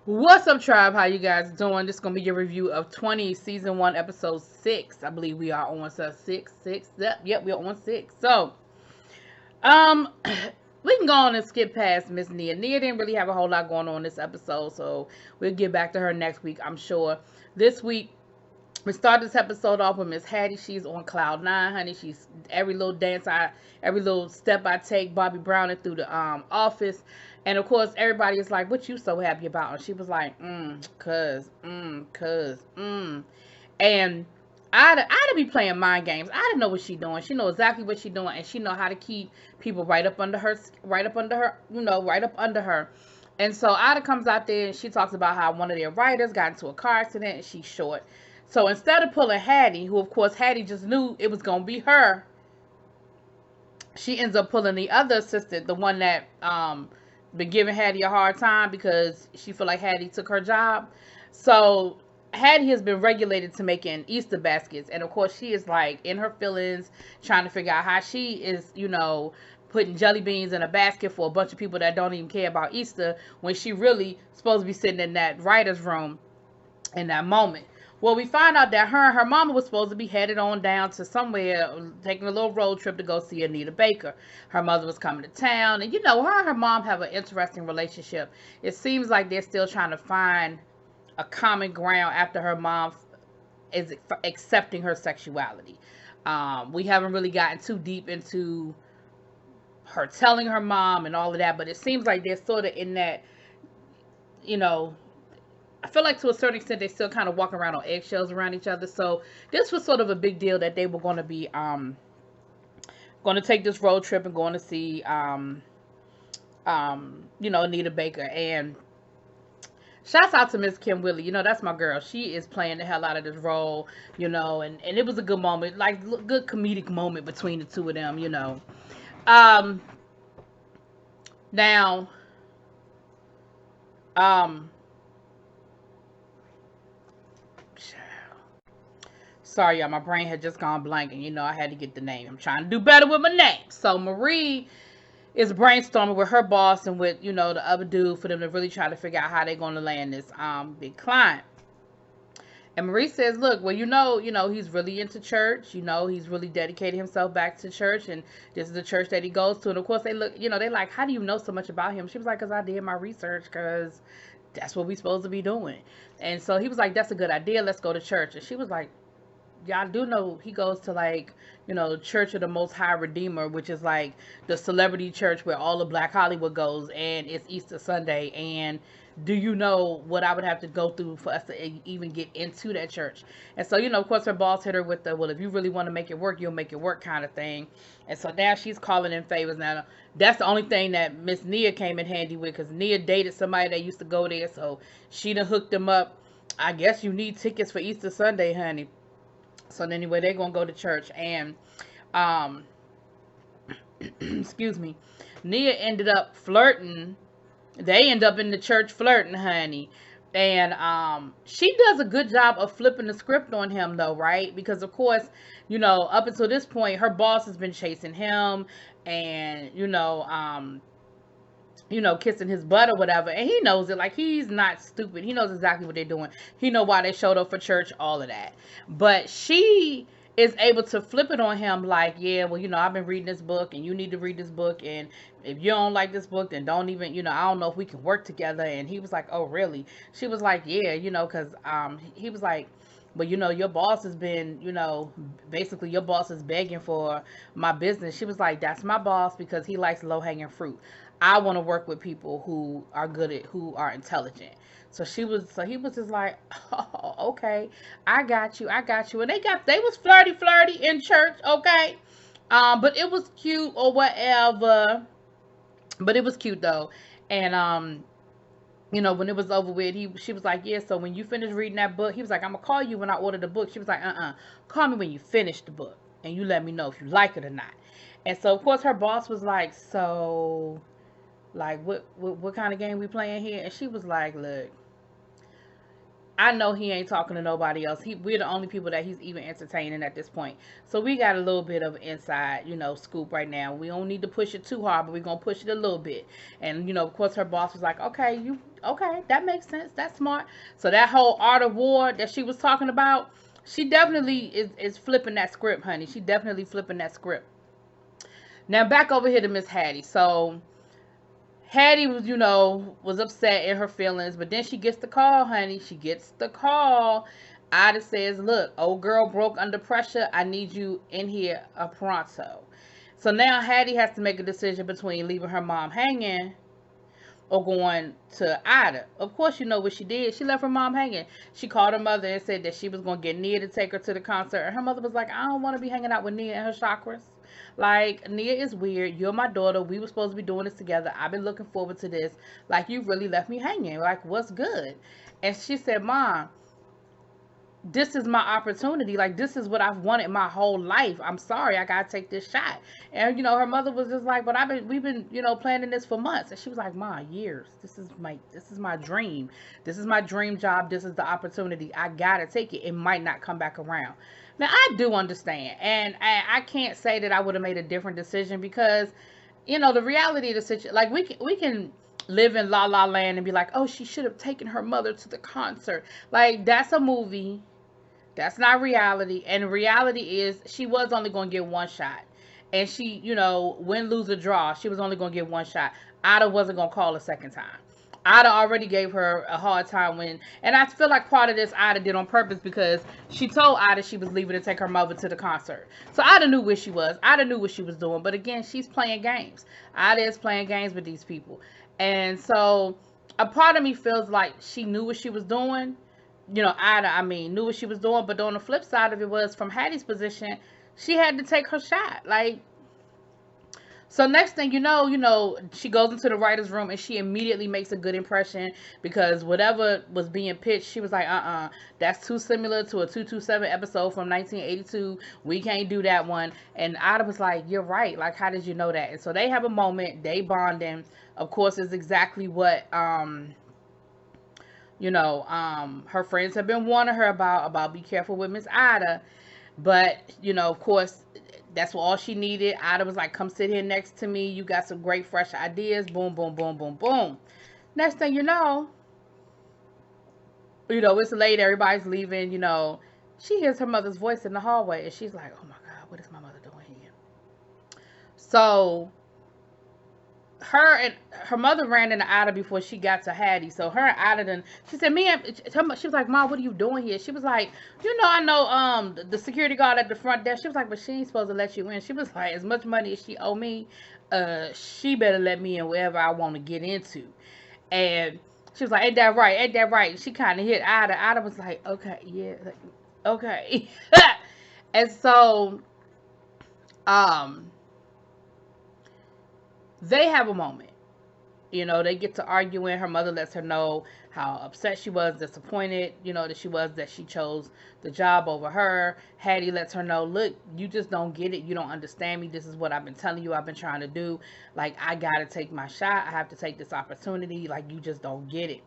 What's up, tribe? How you guys doing? This is gonna be your review of 20 season 1 episode 6. I believe we are on 6. Yep, we're on 6. So, um, we can go on and skip past Miss Nia. Nia didn't really have a whole lot going on this episode, so we'll get back to her next week, I'm sure. This week, we start this episode off with Miss Hattie. She's on cloud nine, honey. She's every little step I take, Bobby Browning through the office, and of course everybody is like, "What you so happy about?" And she was like, cause. And I'd be playing mind games. I didn't know what she doing. She know exactly what she doing, and she know how to keep people right up under her, right up under her. And so Ada comes out there and she talks about how one of their writers got into a car accident and she's short. So instead of pulling Hattie, who of course Hattie just knew it was gonna be her, she ends up pulling the other assistant, the one that been giving Hattie a hard time because she feel like Hattie took her job. So Hattie has been regulated to making Easter baskets, and of course she is like in her feelings, trying to figure out how she is, putting jelly beans in a basket for a bunch of people that don't even care about Easter when she really supposed to be sitting in that writer's room in that moment. Well, we find out that her and her mama was supposed to be headed on down to somewhere, taking a little road trip to go see Anita Baker. Her mother was coming to town, and her and her mom have an interesting relationship. It seems like they're still trying to find a common ground after her mom is accepting her sexuality. We haven't really gotten too deep into her telling her mom and all of that, but it seems like they're sort of in that, you know, I feel like to a certain extent they still kind of walk around on eggshells around each other. So this was sort of a big deal that they were going to be going to take this road trip and going to see Anita Baker. And shouts out to Miss Kim Willie. That's my girl. She is playing the hell out of this role, and it was a good moment, like good comedic moment between the two of them. Um now um Sorry, y'all. My brain had just gone blank, and I had to get the name. I'm trying to do better with my name. So Marie is brainstorming with her boss and with the other dude for them to really try to figure out how they're going to land this big client. And Marie says, "Look, well, he's really into church. He's really dedicated himself back to church, and this is the church that he goes to. And of course, they look, they like, how do you know so much about him?" She was like, "Cause I did my research, cause that's what we supposed to be doing." And so he was like, "That's a good idea. Let's go to church." And she was like, y'all do know he goes to like Church of the Most High Redeemer, which is like the celebrity church where all of Black Hollywood goes, and it's Easter Sunday. And do you know what I would have to go through for us to even get into that church? And so of course her boss hit her with the, well, if you really want to make it work, you'll make it work kind of thing. And so now she's calling in favors. Now that's the only thing that Miss Nia came in handy with, because Nia dated somebody that used to go there, so she done hooked them up. I guess you need tickets for Easter Sunday, honey. So anyway, they're gonna go to church, and um, excuse me, Nia ended up flirting. They end up in the church flirting, honey. And she does a good job of flipping the script on him, though, right? Because of course, up until this point, her boss has been chasing him, and kissing his butt or whatever, and he knows it. Like, he's not stupid. He knows exactly what they're doing. He know why they showed up for church, all of that. But she is able to flip it on him like, yeah, well, I've been reading this book, and you need to read this book, and if you don't like this book, then don't even, I don't know if we can work together. And he was like, oh, really? She was like, yeah, because he was like, but your boss has been, basically your boss is begging for my business. She was like, that's my boss because he likes low hanging fruit. I want to work with people who are good at, who are intelligent. So he was just like, oh, okay, I got you. And they was flirty in church, okay. But it was cute or whatever. But it was cute though. And when it was over with, she was like, yeah, so when you finish reading that book, he was like, I'm gonna call you when I order the book. She was like, call me when you finish the book, and you let me know if you like it or not. And so of course her boss was like, so like what kind of game we playing here? And she was like, look, I know he ain't talking to nobody else. We're the only people that he's even entertaining at this point. So we got a little bit of inside, scoop right now. We don't need to push it too hard, but we're gonna push it a little bit. And of course, her boss was like, okay, that makes sense. That's smart. So that whole art of war that she was talking about, she definitely is flipping that script, honey. She definitely flipping that script. Now back over here to Miss Hattie. So Hattie was upset in her feelings, but then she gets the call, honey. She gets the call. Ida says, look, old girl broke under pressure. I need you in here pronto. So now Hattie has to make a decision between leaving her mom hanging or going to Ida. Of course, you know what she did. She left her mom hanging. She called her mother and said that she was going to get Nia to take her to the concert. And her mother was like, I don't want to be hanging out with Nia and her chakras. Like, Nia is weird. You're my daughter. We were supposed to be doing this together. I've been looking forward to this. Like, you really left me hanging. Like, what's good? And she said, Mom, this is my opportunity. Like, this is what I've wanted my whole life. I'm sorry, I gotta take this shot. And her mother was just like, but we've been planning this for months. And she was like, Ma, years. This is my dream. This is my dream job. This is the opportunity. I gotta take it. It might not come back around. Now I do understand, and I can't say that I would have made a different decision because the reality of the situation, like we can live in La La Land and be like, oh, she should have taken her mother to the concert. Like, that's a movie. That's not reality. And reality is she was only going to get one shot. And she, win, lose, or draw, she was only going to get one shot. Ida wasn't going to call a second time. Ida already gave her a hard time and I feel like part of this Ida did on purpose because she told Ida she was leaving to take her mother to the concert. So Ida knew where she was. Ida knew what she was doing. But again, she's playing games. Ida is playing games with these people. And so a part of me feels like she knew what she was doing. Ida, knew what she was doing, but on the flip side of it was, from Hattie's position, she had to take her shot. Like, so next thing you know, she goes into the writer's room and she immediately makes a good impression because whatever was being pitched, she was like, that's too similar to a 227 episode from 1982. We can't do that one. And Ida was like, you're right. Like, how did you know that? And so they have a moment, they bonding. Of course, is exactly what, her friends have been warning her about be careful with Miss Ida. But, of course, that's all she needed. Ida was like, come sit here next to me. You got some great, fresh ideas. Boom, boom, boom, boom, boom. Next thing you know, it's late. Everybody's leaving. She hears her mother's voice in the hallway. And she's like, oh, my God, what is my mother doing here? So her and her mother ran into Ida before she got to Hattie. So her and Ida then, she said, she was like, Mom, what are you doing here? She was like, I know the security guard at the front desk. She was like, but she ain't supposed to let you in. She was like, as much money as she owe me, she better let me in wherever I want to get into. And she was like, ain't that right? Ain't that right? She kind of hit Ida. Ida was like, okay, yeah, okay. And so, they have a moment. They get to arguing. Her mother lets her know how upset she was, disappointed, that she chose the job over her. Hattie lets her know, look, you just don't get it. You don't understand me. This is what I've been telling you. I've been trying to do. Like, I got to take my shot. I have to take this opportunity. Like, you just don't get it.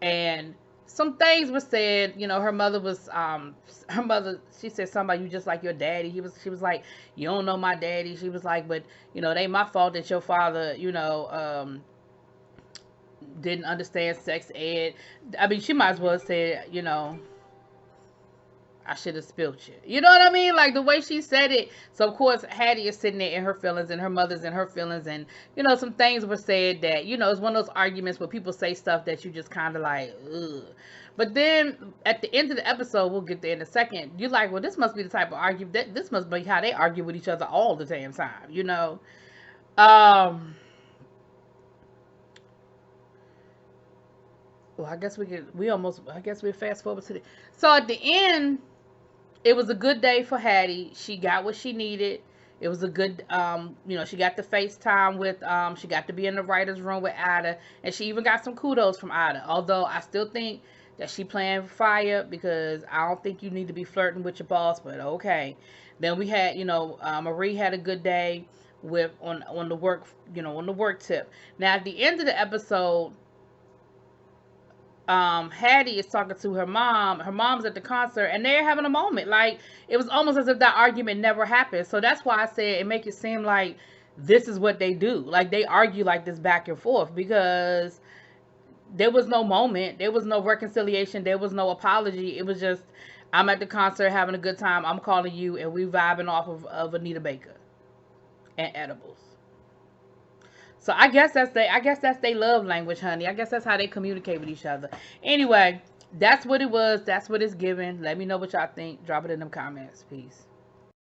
And some things were said. Her mother was, she said something about, you just like your daddy. She was like, you don't know my daddy. She was like, but, it ain't my fault that your father, didn't understand sex ed. She might as well have said, I should have spilled you. You know what I mean? Like, the way she said it. So, of course, Hattie is sitting there in her feelings, and her mother's in her feelings. And, some things were said that, it's one of those arguments where people say stuff that you just kind of like, ugh. But then, at the end of the episode, we'll get there in a second, you're like, well, this must be the type of argument, this must be how they argue with each other all the damn time, Well, I guess we fast forward to the, so at the end, it was a good day for Hattie. She got what she needed. It was a good, she got the FaceTime with, she got to be in the writer's room with Ida, and she even got some kudos from Ida. Although I still think that she playing fire, because I don't think you need to be flirting with your boss, but okay. Then we had, Marie had a good day with, on the work, on the work tip. Now, at the end of the episode, Hattie is talking to her mom. Her mom's at the concert, and they're having a moment. Like, it was almost as if that argument never happened. So that's why I said it make it seem like this is what they do. Like, they argue like this back and forth, because there was no moment, there was no reconciliation, there was no apology. It was just, I'm at the concert having a good time, I'm calling you, and we vibing off of Anita Baker and edibles. So I guess that's their love language, honey. I guess that's how they communicate with each other. Anyway, that's what it was. That's what it's given. Let me know what y'all think. Drop it in them comments. Peace.